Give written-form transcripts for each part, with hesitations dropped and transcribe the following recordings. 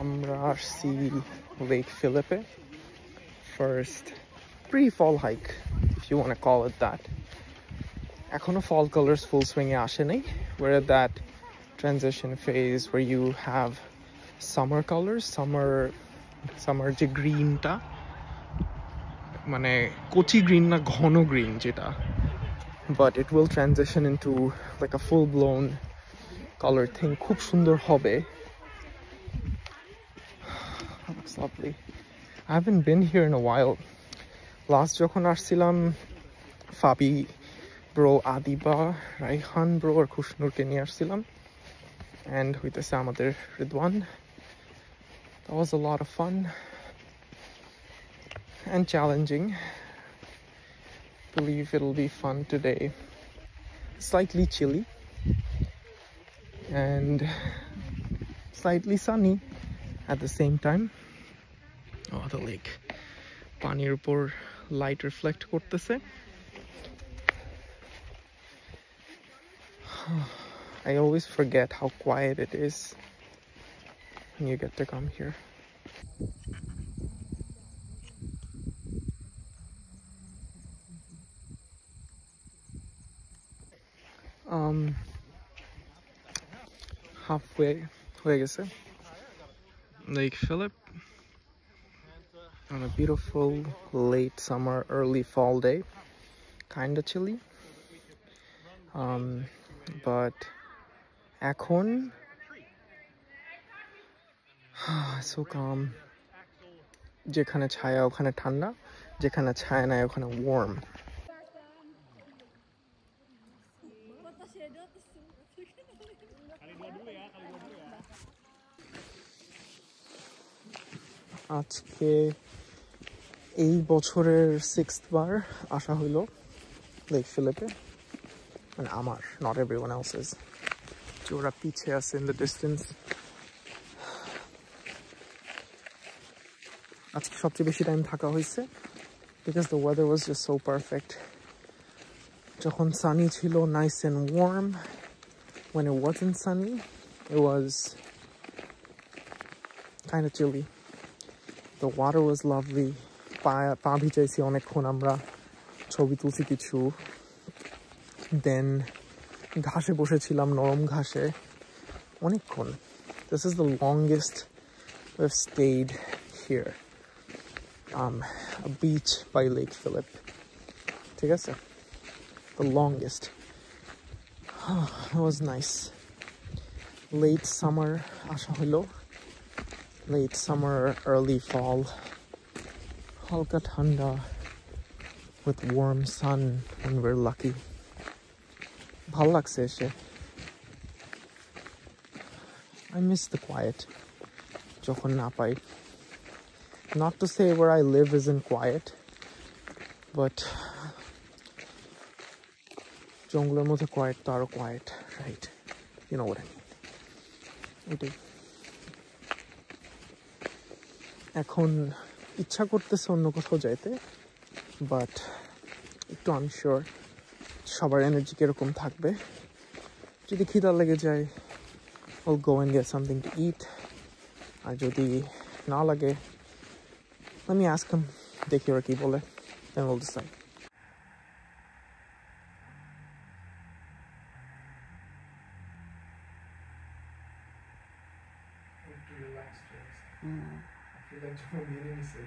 আমরা আসছি Lake Philippe. First pre-fall hike, if you want to call it that. Echono fall colors full swing e ashe nei. We're at that transition phase where you have summer colors, summer je green ta mane kochi green na ghono green jeta, but it will transition into like a full-blown color thing. Khub sundor hobe. That looks lovely. I haven't been here in a while. Last jokhon ashchilam Fabi bro, Adiba, Raihan bro আর খুশনুরকে নিয়ে আসছিলাম, and হইতেছে আমাদের Ridwan. That was a lot of fun and challenging. Believe it'll be fun today. Slightly chilly and slightly sunny at the same time. Oh, the lake. পানির উপর light reflect করতেছে. I always forget how quiet it is when you get to come here. Halfway হয়ে গেছে Lake Philippe on a beautiful late summer, early fall day. Kind of chilly, but এখন so calm. যেখানে ছায়া ওখানে ঠান্ডা, যেখানে ছায়া নাই ওখানে warm. আজকে এই বছরের 6th বার আসা হইল Lake Philippe, and আমার, not everyone else's. ওরা পিছে আছে in the distance. আজকে সবচেয়ে বেশি টাইম থাকা হয়েছে because the weather was just so perfect. যখন sunny ছিল, nice and warm. When it wasn't sunny, it was kind of chilly. The water was lovely. পা ভিজাইছি অনেকক্ষণ আমরা, ছবি তুলছি কিছু. Then ঘাসে বসেছিলাম, নরম ঘাসে অনেকক্ষণ. This is the longest we've stayed here. A beach by Lake Philippe. ঠিক আছে? The longest. It was nice. Late summer আসা হলো. Late summer, early fall. Halka thanda with warm sun when we're lucky. ভাল লাগছে এসে. I miss the quiet যখন না পাই. Not to say where I live isn't quiet, but জঙ্গলের মধ্যে quiet তো আরো quiet, right? You know what I mean. এটাই. এখন ইচ্ছা করতেছে অন্য কোথাও যাইতে, বাট একটু আনশিওর সবার এনার্জি কিরকম থাকবে. যদি খিদা লেগে যায়, I'll go and get something to eat. আর যদি না লাগে, let me ask him, দেখি ওরা কি বলে, then we'll decide. I feel like you're meaning to say,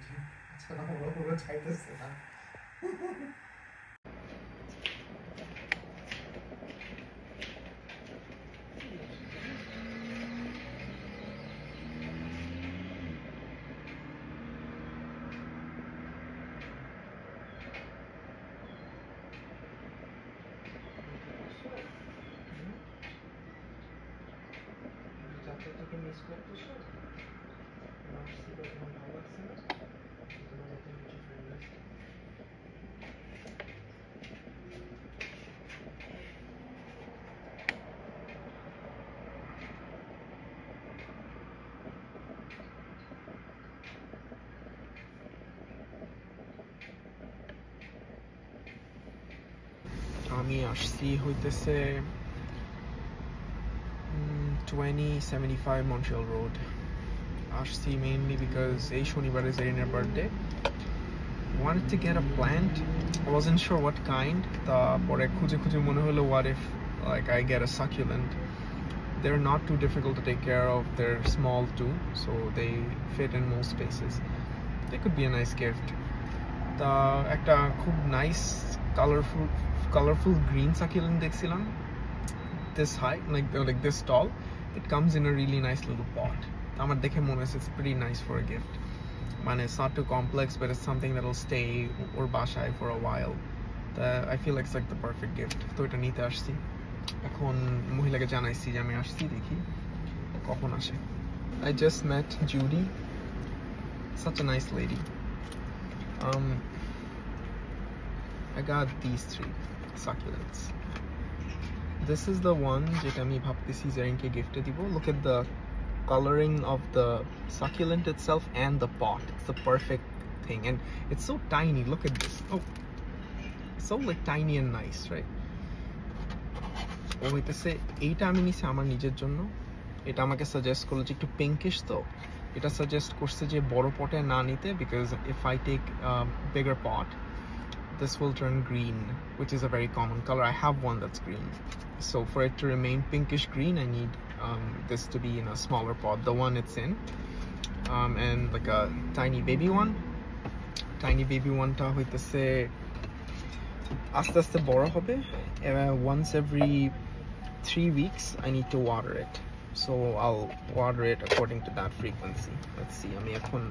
I don't know what to try this thing. আমি আসছি হইতেছে 2075 Montreal Road. আসছি mainly because এই শনিবারে Zarina's birthday. Wanted to get a plant. I wasn't sure what kind. তারপরে খুঁজে খুঁজে মনে হলো what if like I get a succulent. They're not too difficult to take care of. They're small too, so they fit in most spaces. They could be a nice gift. একটা খুব nice colorful green succulent দেখছিলাম. This high, like this tall. It comes in a really nice little pot. আমার দেখে মনে হচ্ছে it's pretty nice for a gift. Man, it's not too complex, but it's something that'll stay or bashay for a while. I feel like it's like the perfect gift. তো এটা নিতে আসছি। এখন মহিলাকে জানাইছি যে আমি আসছি, দেখি কখন আসে। I just met Judy. Such a nice lady. I got these 3 succulents. This is the one যেটা আমি ভাবতেছি জারিনকে গিফটে দিব। Look at the coloring of the succulent itself and the pot. It's the perfect thing, and it's so tiny. Look at this. Oh, so like tiny and nice, right? ও হইতেছে এইটা আমি নিছি আমার নিজের জন্য। এটা আমাকে সাজেস্ট করলো যে একটু পিঙ্কিশ, তো এটা সাজেস্ট করছে যে বড় পটে না নিতে, because if I take a bigger pot this will turn green, which is a very common color. I have one that's green, so for it to remain pinkish green I need this to be in a smaller pot, the one it's in, and like a tiny baby one ta hoiteছে aste aste boro hobe. Once every 3 weeks I need to water it, so I'll water it according to that frequency. Let's see, আমি এখন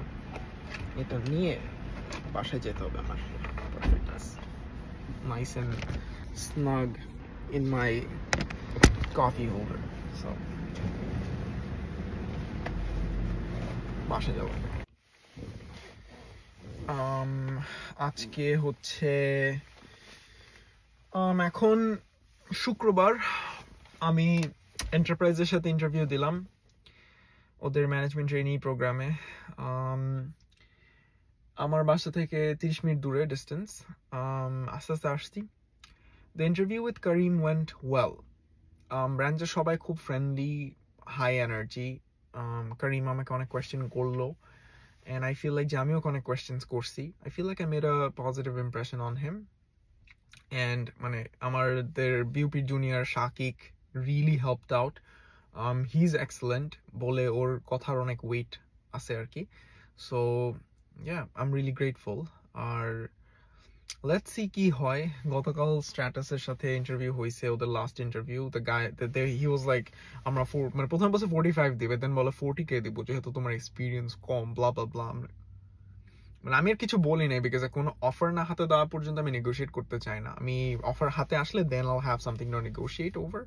এটা নিয়ে বাসায় যেতে হবে আমার। Perfect. That's nice and snug in my coffee holder. So বাসায় যাব। আজকে হচ্ছে এখন শুক্রবার। আমি এন্টারপ্রাইজের সাথে ইন্টারভিউ দিলাম ওদের ম্যানেজমেন্ট ট্রেনিং প্রোগ্রামে। আমার বাসা থেকে 30 মিনিট দূরে ডিস্টেন্স। আস্তে আস্তে আসছি। The interview with Kareem went well. ব্রাঞ্চের সবাই খুব ফ্রেন্ডলি, হাই এনার্জি। Kareem আমাকে অনেক কোয়েশ্চেন করলো, and I feel like আমিও অনেক কোয়েশ্চেন্স করছি। I feel like I made a positive impression on him. And মানে আমাদের BUP junior Shakik really helped out. He's excellent, বলে ওর কথার অনেক ওয়েট আছে আর কি। So yeah, I'm really grateful. R let's see কি হয়। গতকাল স্ট্যাটাসের সাথে ইন্টারভিউ হয়েছে, ওদের last interview. the guy he was like আমরা মানে প্রথমে বলছে 45 দিবে, দেন বলে 40K দিব যেহেতু তোমার এক্সপিরিয়েন্স কম, blah blah blah। মানে আমি আর কিছু বলি নাই, বিকজ কোনো অফার না হাতে দেওয়া পর্যন্ত আমি নেগোশিয়েট করতে চাই না। আমি অফার হাতে আসলে দেন I'll have something to negotiate over.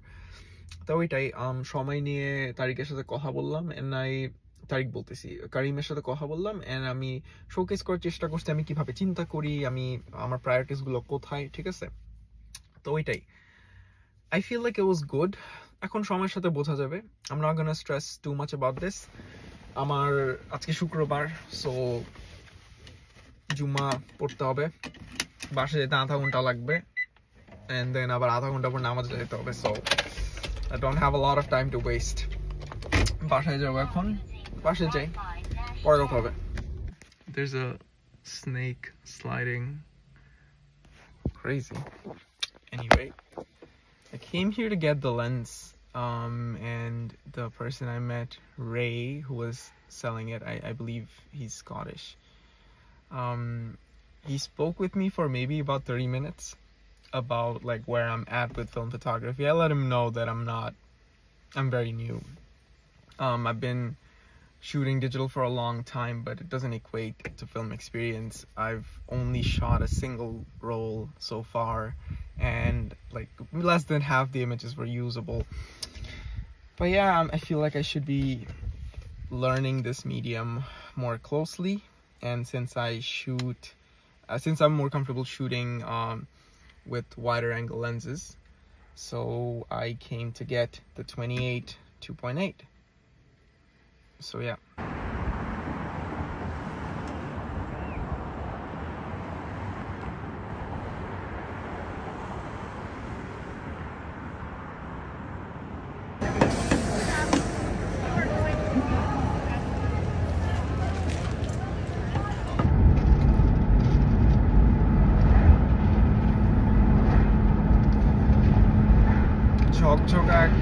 তো ওইটাই সময় নিয়ে তারিকের সাথে কথা বললাম, and তারিক বলতেছি কারিমের সাথে কথা বললাম, and আমি শোকেস করার চেষ্টা করছি আমি কিভাবে চিন্তা করি, আমি আমার প্রায়োরিটিস গুলো কোথায়, ঠিক আছে। তো ওইটাই I feel like it was good. এখন সময়ের সাথে বোঝা যাবে। I'm not gonna stress too much about this. আমার আজকে শুক্রবার, সো জুম্মা পড়তে হবে, বাসায় যেতে আধা ঘন্টা লাগবে, and then আবার আধা ঘন্টা পর নামাজে যেতে হবে, so I don't have a lot of time to waste. বাসায় যাবো এখন, বাসায় যাই, পরে কথা হবে। There's a snake sliding. Crazy. Anyway, I came here to get the lens, and the person I met, Ray, who was selling it, I believe he's Scottish. He spoke with me for maybe about 30 minutes about like where I'm at with film photography. I let him know that I'm very new. I've been shooting digital for a long time, but it doesn't equate to film experience. I've only shot a single roll so far, and like less than half the images were usable. But yeah, I feel like I should be learning this medium more closely, and since I'm more comfortable shooting with wider angle lenses, so I came to get the 28 2.8. So yeah.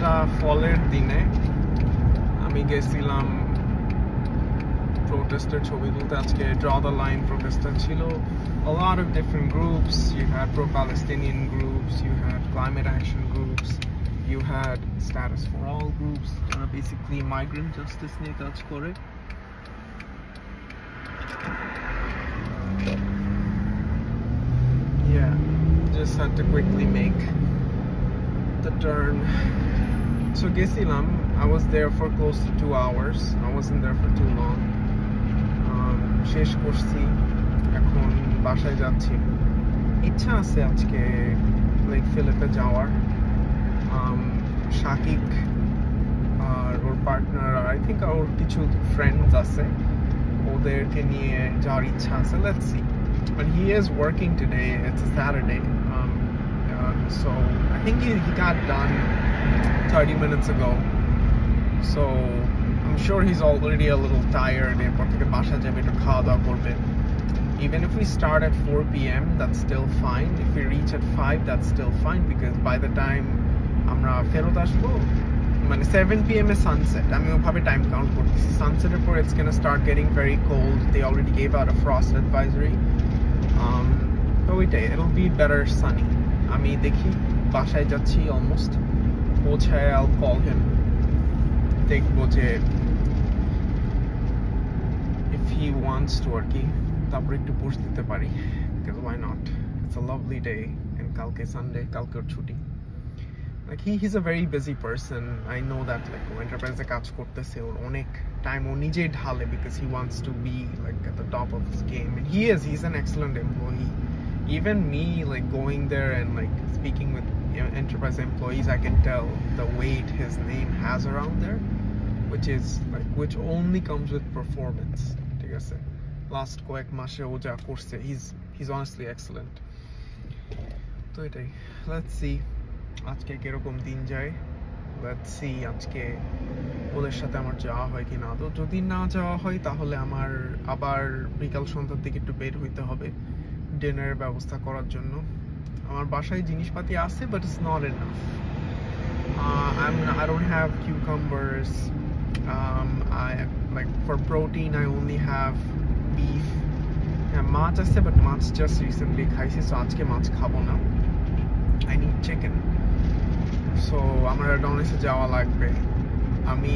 একটা ফলের দিনে আমি গেছিলাম protester ছবি তুলতে। আজকে Draw the Line protester ছিল। A lot of different groups. You had pro-Palestinian groups, you had climate action groups, you had Status for All groups, basically migrant justice নিয়ে কাজ করে। Yeah, just had to quickly make the turn. So gesilam, I was there for close to 2 hours. I wasn't there for too long. শেষ করছি, এখন বাসায় যাচ্ছি। ইচ্ছা আছে আজকে লেক ফিলিপে যাওয়ার। শাকিক আর ওর পার্টনার আর আই থিঙ্ক ওর কিছু ফ্রেন্ডস আছে, ওদেরকে নিয়ে যাওয়ার ইচ্ছা আছে। Let's see, but he is working today. It's a Saturday, so I think he got done 30 minutes ago, so I'm sure he's already a little tired. এরপর থেকে বাসা যাবে, একটু খাওয়া দাওয়া করবে। Even if we start at 4 p.m, that's still fine. If we reach at 5, that's still fine, because by the time আমরা ফেরত আসবো, মানে 7 p.m is sunset. আমি ওভাবে টাইম কাউন্ট করতেছি। সানসেটের পর it's gonna start getting very cold. They already gave out a frost advisory. তো ওইটাই, it'll be better sunny. আমি দেখি, বাসায় যাচ্ছি অলমোস্ট, পৌঁছায় I'll call him, দেখবো যে if he wants to আর কি, তারপর একটু পুশ দিতে পারি, because why not? It's a lovely day, and কালকে Sunday, কালকে ওর ছুটি। Like he's a very busy person. I know that, like enterprise কাজ করতেছে, ওর অনেক টাইম ও নিজেই ঢালে, because he wants to be like at the top of his game, and he's an excellent employee. Even me, like going there and like speaking with enterprise employees, I can tell the weight his name has around there, which only comes with performance. ঠিক আছে, last কয়েক মাসে ও যা করছে, he's honestly excellent. তো এটাই, let's see আজকে কিরকম দিন যায়। let's see আজকে ওদের সাথে আমার যাওয়া হয় কিনা। তো যদি না যাওয়া হয়, তাহলে আমার আবার বিকাল সন্ধ্যার দিকে একটু বের হইতে হবে ডিনারের ব্যবস্থা করার জন্য। আমার বাসায় জিনিসপাতি আছে, but it's not enough. I don't have cucumbers. I like for protein I only have beef. মাছ আছে, but মাছ just recently খাইছি, so আজকে মাছ খাবো না। I need chicken. So আমার ডনেসে যাওয়া লাগবে। আমি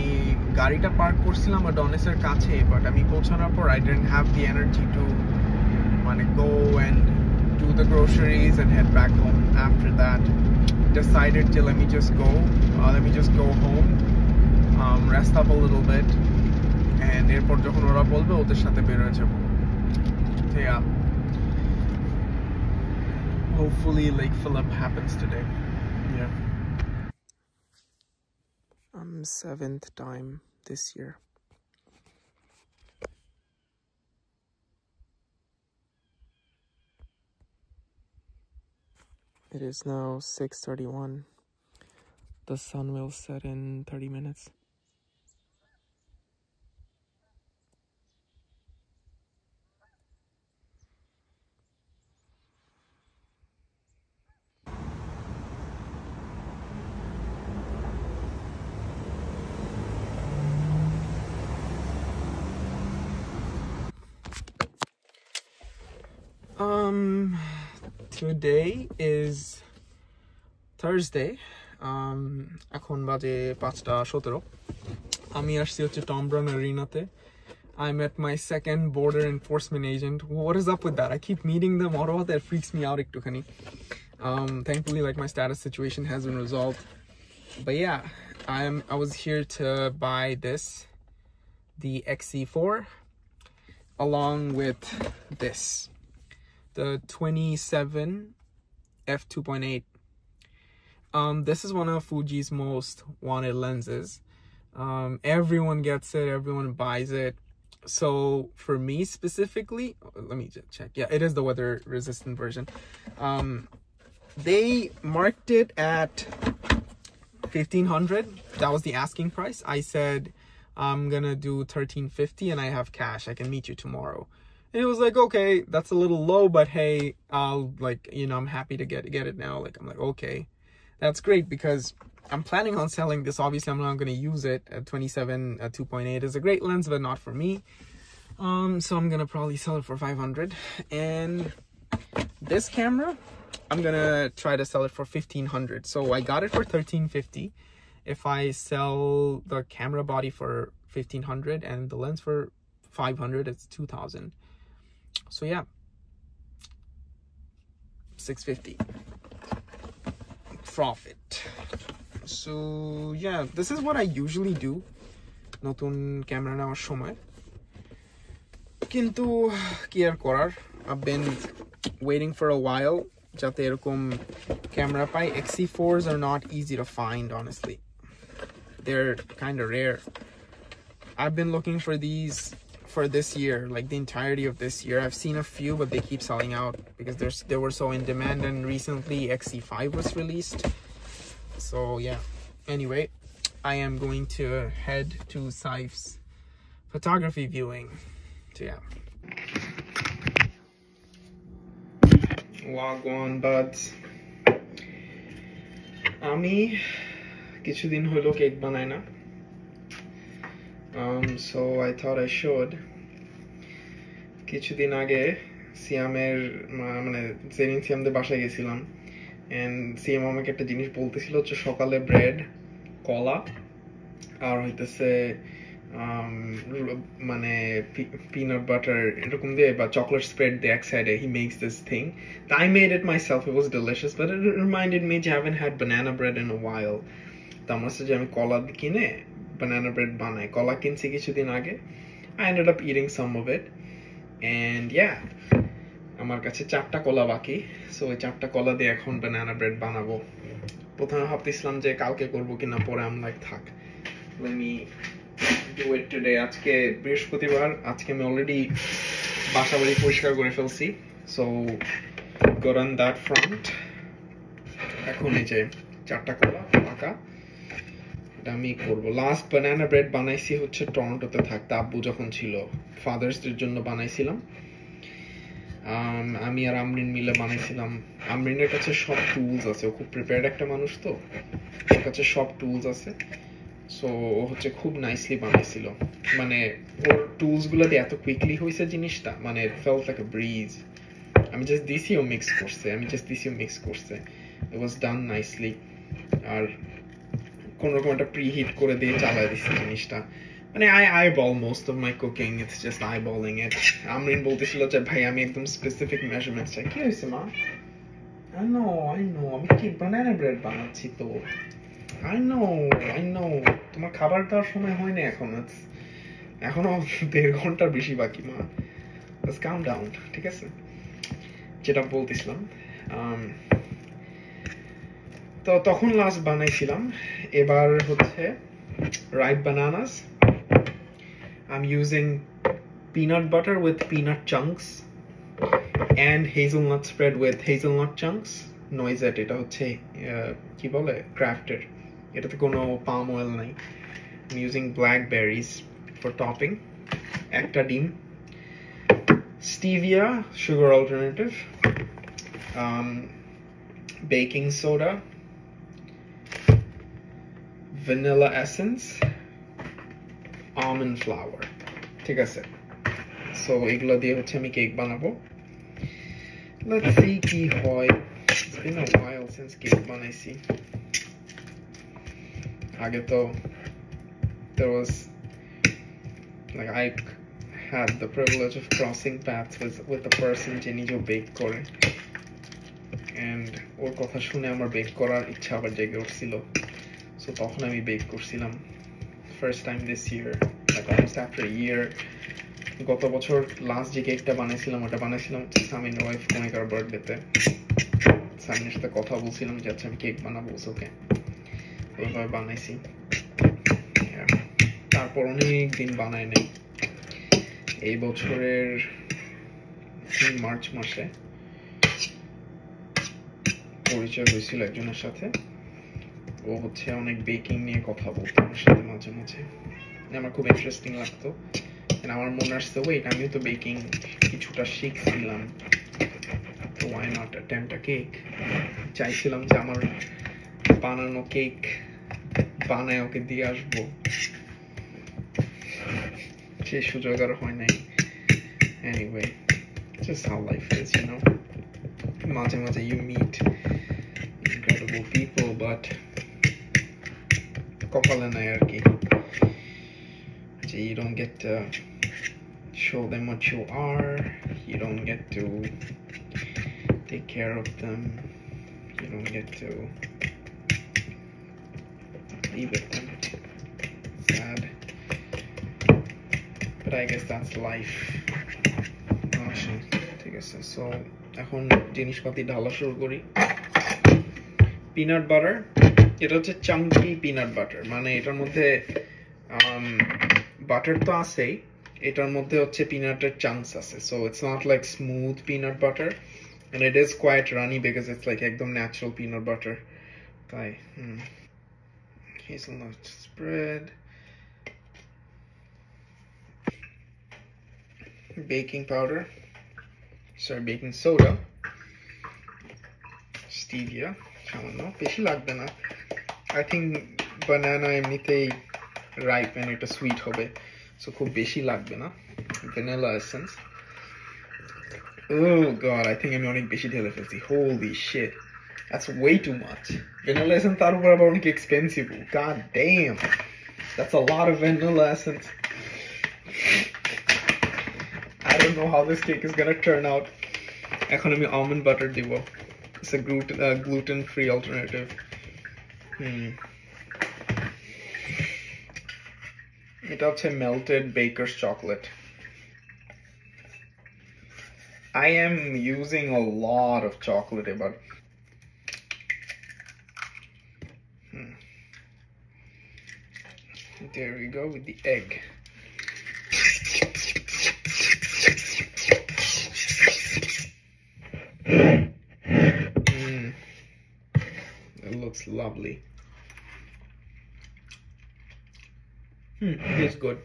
গাড়িটা পার্ক করছিলাম ডনেসের কাছে, বাট আমি পৌঁছানোর পর I didn't have the energy to মানে go and do the groceries and head back home. After that, decided to let me just go home, rest up a little bit, and এরপর যখন ওরা বলবে ওদের সাথে বের হয়ে যাব। So yeah, hopefully Lake Phillip happens today. Yeah, 7th time this year. It is now 6:31. The sun will set in 30 minutes. Today is Thursday. এখন বাজে 5:17. আমি আসছি হচ্ছে টম ব্রাউন অ্যারিনাতে। I met my second border enforcement agent. What is up with that? I keep meeting them. All that freaks me out ektukhani. Thankfully, like, my status situation has been resolved. But yeah, I was here to buy the XC4, along with this, the 27 f2.8. This is one of Fuji's most wanted lenses. Everyone gets it, everyone buys it. So for me specifically, let me just check. Yeah, it is the weather resistant version. They marked it at 1,500. That was the asking price. I said, I'm gonna do 1,350 and I have cash. I can meet you tomorrow. And it was like, okay, that's a little low, but hey, I'll, like, you know, I'm happy to get it now. Like, I'm like, okay, that's great, because I'm planning on selling this. Obviously, I'm not going to use it. 27 2.8 is a great lens, but not for me. So I'm gonna probably sell it for 500. And this camera, I'm gonna try to sell it for 1500. So I got it for 1350. If I sell the camera body for 1500 and the lens for 500, it's 2000. So yeah, 650 profit. So yeah, this is what I usually do notun camera নেওয়ার সময়, কিন্তু কি আর করার, I've been waiting for a while যাতে এরকম camera pi. XC4s are not easy to find, honestly. They're kind of rare. I've been looking for these for this year, like the entirety of this year. I've seen a few, but they keep selling out because they were so in demand, and recently XC5 was released. So yeah, anyway, I am going to head to Saif's photography viewing. So yeah. Wagwan buds. আমি কিছুদিন হলো cake বানাই না. So I thought I should. কিছুদিন আগে সিয়ামের মানে জেরিন সিয়ামদের বাসায় গেছিলাম, and সিয়াম আমাকে একটা জিনিস বলতেছিল হচ্ছে সকালে ব্রেড, কলা আর হইতেছে মানে peanut butter এরকম দিয়ে বা chocolate spread দিয়ে এক সাইডে he makes this thing. I made it myself. It was delicious, but it reminded me I haven't had banana bread in a while. তো আমার সাথে আমি কলা কিনে banana bread বানাই. কলা কিনছি কিছুদিন আগে. I ended up eating some of it, and yeah, আমার কাছে 4টা কলা বাকি. So এই 4টা কলা দিয়ে এখন banana bread বানাবো. প্রথমে ভাবতেছিলাম যে কালকে করব কিনা, পরে I'm like থাক, let me do it today. আজকে বৃহস্পতিবার, আজকে আমি অলরেডি বাসাবাড়ি পরিষ্কার করে ফেলছি, so good on that front. এখন এই যে 4টা কলা পাকা, এটা আমি করব. লাস্ট বানানা ব্রেড বানাইছি হচ্ছে টরন্টোতে থাকতে আব্বু যখন ছিল, ফাদার্স ডের জন্য বানাইছিলাম. আমি আর আমরিন মিলে বানাইছিলাম. আমরিনের কাছে সব টুলস আছে, ও খুব প্রিপেয়ার্ড একটা মানুষ, তো ওর কাছে সব টুলস আছে. সো ও হচ্ছে খুব নাইসলি বানাইছিল, মানে ওর টুলস গুলো দিয়ে এত কুইকলি হয়েছে জিনিসটা, মানে ফেল্ট লাইক আ ব্রিজ. আমি জাস্ট দিছি, ও মিক্স করছে. ইট ওয়াজ ডান নাইসলি. আর কোন রকম একটা প্রিহিট করে দিয়ে চালাই দিছি জিনিসটা. মানে I eyeball most of my cooking. It's just eyeballing it. Amrin বলতেছিল যে ভাই আমি একদম স্পেসিফিক মেজারমেন্টস চাই. কি হয়েছে মা? I know আমি কি বানানা ব্রেড বানাচ্ছি তো. I know তোমার খাবার দেওয়ার সময় হয়নি এখনো 1.5 ঘন্টার বেশি বাকি মা. Let's calm down, ঠিক আছে? যেটা বলতেছিলাম, তো তখন লাস্ট বানাইছিলাম. এবার হচ্ছে ripe bananas. I'm using peanut butter with peanut chunks and hazelnut spread with hazelnut chunks. Noisette, এটা হচ্ছে কি বলে, crafted. এটাতে কোনো palm oil নাই. I'm using blackberries for topping. একটা ডিম, stevia, sugar alternative, baking soda, vanilla essence, almond flour. ঠিক আছে, সো এগুলো দিয়ে হচ্ছে আমি কেক বানাবো. Let's see কি হয়. It's been a while since cake বানাইছি. আগে তো there was like I had the privilege of crossing paths with the person যে নিজে বেক করে, and ওর কথা শুনে আমার বেক করার ইচ্ছা আবার জেগে উঠছিল. সো তখন আমি বেক করছিলাম first time this year, like almost after a year. গত বছর লাস্ট যে কেকটা বানাইছিলাম, ওটা বানাইছিলাম সামিনের ওয়াইফ কনিকার বার্থডেতে. সামিনের সাথে কথা বলছিলাম যে আচ্ছা আমি কেক বানাবো, ওকে ওইভাবে বানাইছি. তারপর অনেক দিন বানাই নাই. এই বছরের মার্চ মাসে পরিচয় হয়েছিল একজনের সাথে. ও হচ্ছে অনেক বেকিং নিয়ে কথা বলতো আমার সাথে মাঝে মাঝে, আমার খুব ইন্টারেস্টিং লাগতো. আমার মনে আসছে ওয়েট, আমিও তো বেকিং কিছুটা শিখছিলাম, why not attempt a cake? চাইছিলাম যে আমার বানানো কেক বানায় ওকে দিয়ে আসবো, সে সুযোগ আর হয় নাই। Anyway, just how life is, you know. মাঝে মাঝে you meet incredible people, but কপালে নাই আর কি, you don't get to show them what you are, you don't get to take care of them, you don't get to be with them. Sad, but I guess that's life. ঠিক আছে, so এখন জিনিসপাতি ঢালা শুরু করি। Peanut butter, এটা হচ্ছে Chunky peanut butter, মানে এটার মধ্যে বাটার তো আছেই, এটার মধ্যে হচ্ছে পিনাটের চাঙ্কস আছে, so it's not like smooth peanut butter, and it is quite runny because it's like একদম natural peanut butter. তাই hazelnut spread, baking powder, sorry, baking soda, stevia, সামান্য, বেশি লাগবে না। I think banana এমনিতেই ripe and এটা sweet হবে, so খুব বেশি লাগবে না। vanilla essence, oh god, I think আমি অনেক বেশি ঢেলে ফেলছি, holy shit, that's way too much. Vanilla essence তার উপর আবার অনেক expensive, god damn, that's a lot of vanilla essence. I don't know how this cake is gonna turn out. এখন আমি almond butter দিব, it's a gluten-free alternative. এটা হচ্ছে melted baker's chocolate. I am using a lot of chocolate, but there we go with the egg. It looks lovely. It's good.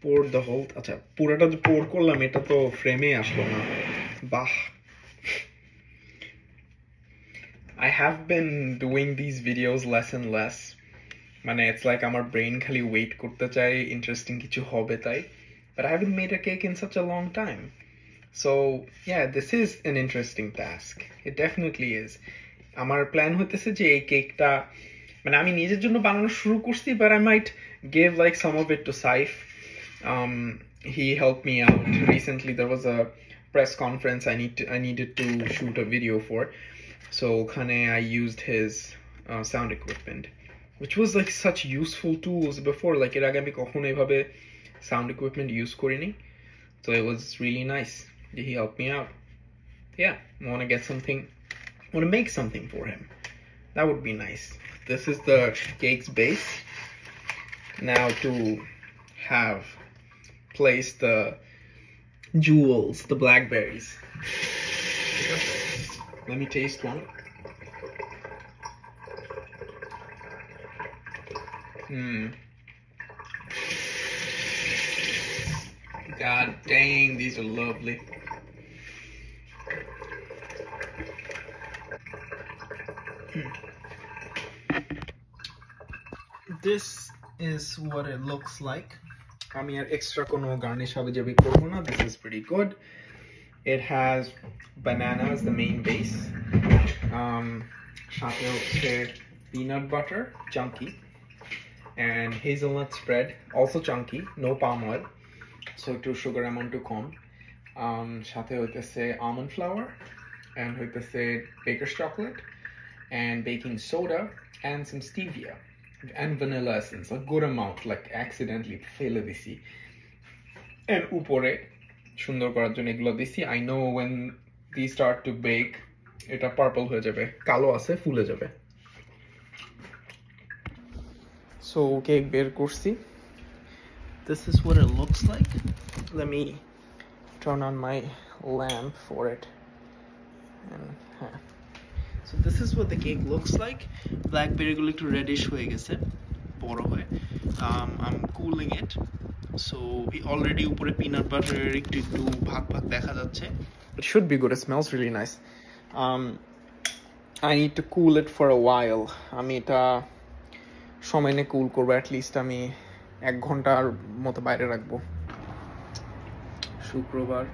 Pour the whole, আচ্ছা পুরোটা যে pour করলাম এটা তো ফ্রেমে আসলো না, বাহ। I have been doing these videos less and less, মানে it's like আমার brain খালি wait করতে চায় interesting কিছু হবে তাই, but I haven't made a cake in such a long time. So yeah, this is an interesting task, it definitely is. আমার plan হইতেছে যে এই কেকটা মানে আমি নিজের জন্য বানানো শুরু করছি, but I might give like some of it to Saif. He helped me out recently. There was a press conference I needed to shoot a video for, so khane I used his sound equipment, which was like such useful tools before, like er age ami kokhono ebhabe sound equipment use korini, so it was really nice. He helped me out. Yeah, I want to get something, want to make something for him, that would be nice. This is the cake's base. Now to have place the jewels, the blackberries. Let me taste one. God dang, these are lovely. This is what it looks like. আমি আর extra কোনো garnish হবে যাবে করব না, this is pretty good. It has banana as the main base, সাথে হচ্ছে peanut butter chunky and hazelnut spread also chunky, no palm oil, so একটু sugar amount to কম, সাথে হইতেছে almond flour and হইতেছে baker's chocolate and baking soda and some stevia and vanilla essence, a good amount, like accidentally ফেলে দিছি, and উপরে সুন্দর করার জন্য এগুলো দিছি। I know when these start to bake এটা পার্পল হয়ে যাবে, কালো আছে, ফুলে যাবে। So কেক বের করছি, this is what it looks like. Let me turn on my lamp for it. And so this is what the cake looks like. Blackberry গুলো একটু reddish হয়ে গেছে বড় হয়ে। I'm cooling it, so already উপরে peanut butter একটু ভাগ ভাগ দেখা যাচ্ছে, it should be good, it smells really nice. I need to cool it for a while. আমি এটা সময় নিয়ে কুল করবো, অ্যাটলিস্ট আমি 1 ঘন্টার মতো বাইরে রাখবো। শুক্রবার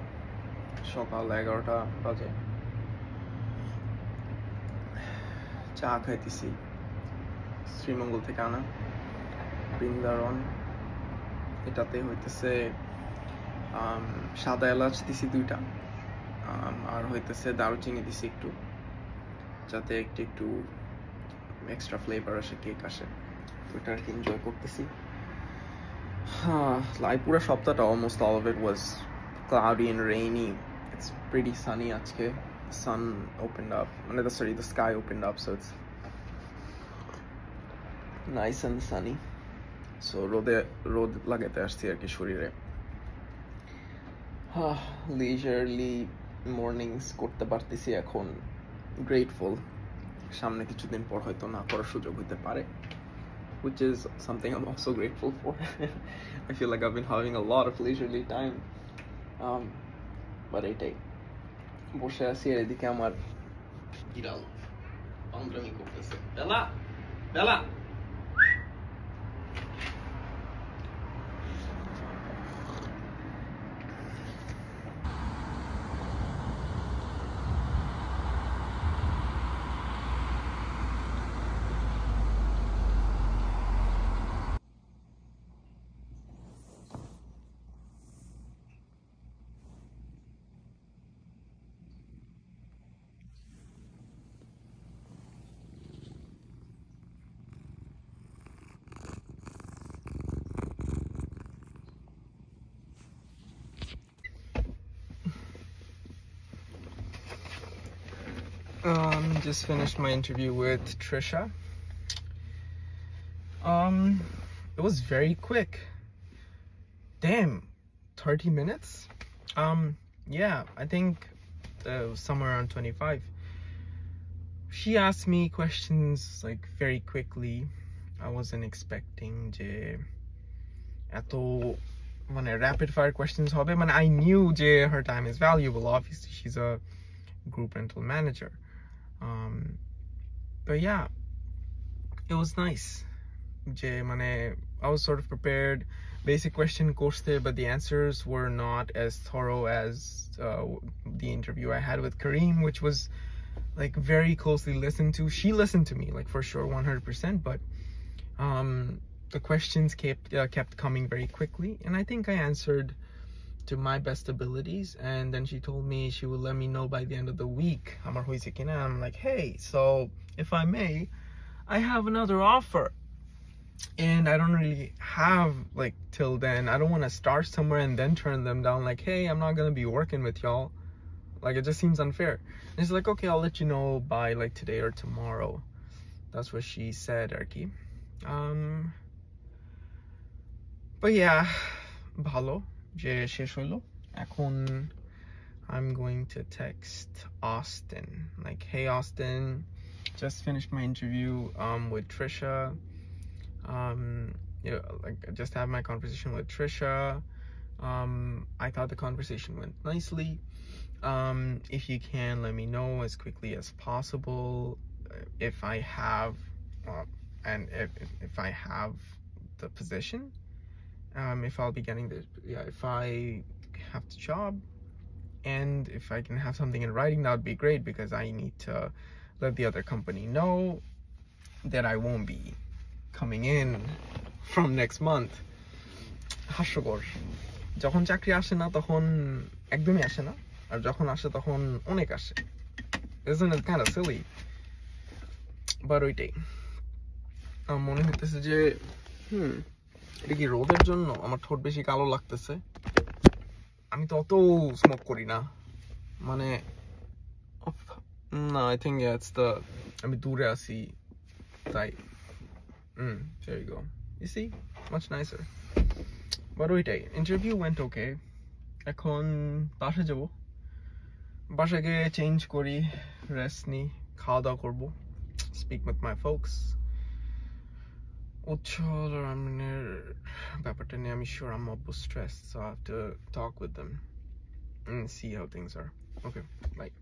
সকাল 11টা বাজে, চা খাইতেছি শ্রীমঙ্গল থেকে আনা বৃন্দারন। এটাতে হইতেছে সাদা এলাচ দিছি 2টা, আর হইতেছে দারুচিনি দিছি একটু, যাতে একটু এক্সট্রা ফ্লেভার আসে, কেক আসে। ওইটা আর কি এনজয় করতেছি। পুরো সপ্তাহটা almost all of it was cloudy and rainy. It's pretty sunny আজকে. The sun opened up, the sky opened up, so it's nice and sunny. So রোদ লাগাতে আসছি আর কি শরীরে। leisurely mornings করতে পারতেছি এখন, grateful. সামনে কিছুদিন পর হয়তো না করার সুযোগ হতে পারে, which is something I'm also grateful for. I feel like I've been having a lot of leisurely time, but এটাই বসে আছি। আর এদিকে আমার বিড়াল পান্ডামি করতেছে। বেলা বেলা just finished my interview with Trisha. It was very quick. Damn, 30 minutes? Yeah, I think somewhere around 25. She asked me questions like very quickly. I wasn't expecting যে এত rapid fire questions হবে। I knew যে her time is valuable. Obviously, she's a group rental manager. But yeah, it was nice. I was sort of prepared. Basic question করতে, but the answers were not as thorough as the interview I had with Kareem, which was like very closely listened to. She listened to me, like for sure, 100%. But the questions kept coming very quickly, and I think I answered to my best abilities. And then she told me she would let me know by the end of the week. I'm like, hey, so if I may, I have another offer, and I don't really have like till then. I don't want to start somewhere and then turn them down, like, hey, I'm not gonna be working with y'all. Like, it just seems unfair. And it's like, okay, I'll let you know by like today or tomorrow. That's what she said, Arki. But yeah, bhalo je shesh hoilo. Ekhon I'm going to text Austin, like, hey Austin, just finished my interview with Trisha. Like, I just had my conversation with Trisha. I thought the conversation went nicely. If you can, let me know as quickly as possible if I have if I have the position, if I'll be getting if I have the job, and if I can have something in writing, that would be great, because I need to let the other company know that I won't be coming in from next month. হাস্যকর, যখন চাকরি আসে না তখন একদমই আসে না, আর যখন আসে তখন অনেক আসে। Isn't it kind of silly? But ওইটাই মনে হইতেছে যে এটা কি রোদের জন্য আমার ঠোঁট বেশি কালো লাগতেছে। আমি তো অত স্মোক করি না, না, I think yeah, it's the আমি দূরে আছি তাই। There you go. You see, much nicer. But ওইটাই, interview went okay. এখন বাসায় যাব, বাসায় গিয়ে চেঞ্জ করি, রেস্ট নিই, খাওয়া দাওয়া করবো, speak with my folks. উচ্ছল আর আমিনের ব্যাপারটা নিয়ে আমি sure I'm stressed, so I have to talk with them and see how things are. Okay, bye.